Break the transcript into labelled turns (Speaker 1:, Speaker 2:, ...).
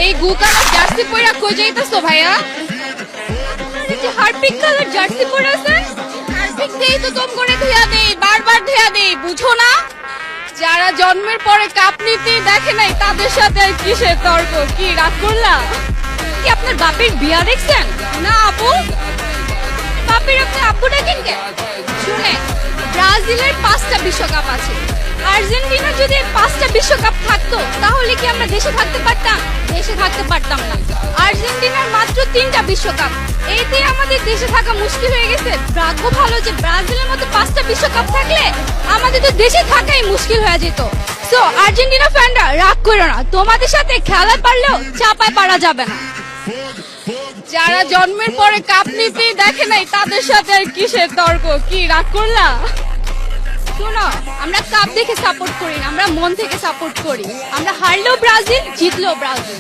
Speaker 1: এই গু colour jersey পরা কই যাইতাছো ভাইয়া? এই যে হারপিক কালার জার্সি পরে আছেন, হারপিক দেই তো তোম করে ধুয়া দেই, বারবার ধুয়া দেই, বুঝো না? যারা জন্মের পরে কাপ নিতে দেখে নাই তাদের সাথে আর কিসের তর্ক? কি রাগ করলা? কি আপনার বাপের বিয়া দেখছেন না আপু? বাপের আপনি আব্বু ডাকেন কে? শুনে, ব্রাজিলের 5টা বিশ্বকাপ আছে, আর্জেন্টিনা যদি 5টা বিশ্বকাপ থাকতো তাহলে কি আমরা দেশে থাকতে পারতাম? দেশে থাকতে পারতাম না। আর্জেন্টিনার মাত্র 3টা বিশ্বকাপ, এতে আমাদের দেশে থাকা মুশকিল হয়ে গেছে। ভাগ্য ভালো যে ব্রাজিলের মতো 5টা বিশ্বকাপ থাকলে আমাদের তো দেশে থাকাই মুশকিল হয়ে যেত। সো আর্জেন্টিনা ফ্যানরা রাগ করো না, তোমাদের সাথে খেলা পারলেও চাপায় পারা যাবে না। যারা জন্মের পরে কাপ নিতে দেখে নাই তাদের সাথে আর কিসের তর্ক? কি রাগ করলা? শোনো, আমরা কাপ দেখে সাপোর্ট করি না, আমরা মন থেকে সাপোর্ট করি। আমরা হারলেও ব্রাজিল, জিতলেও ব্রাজিল।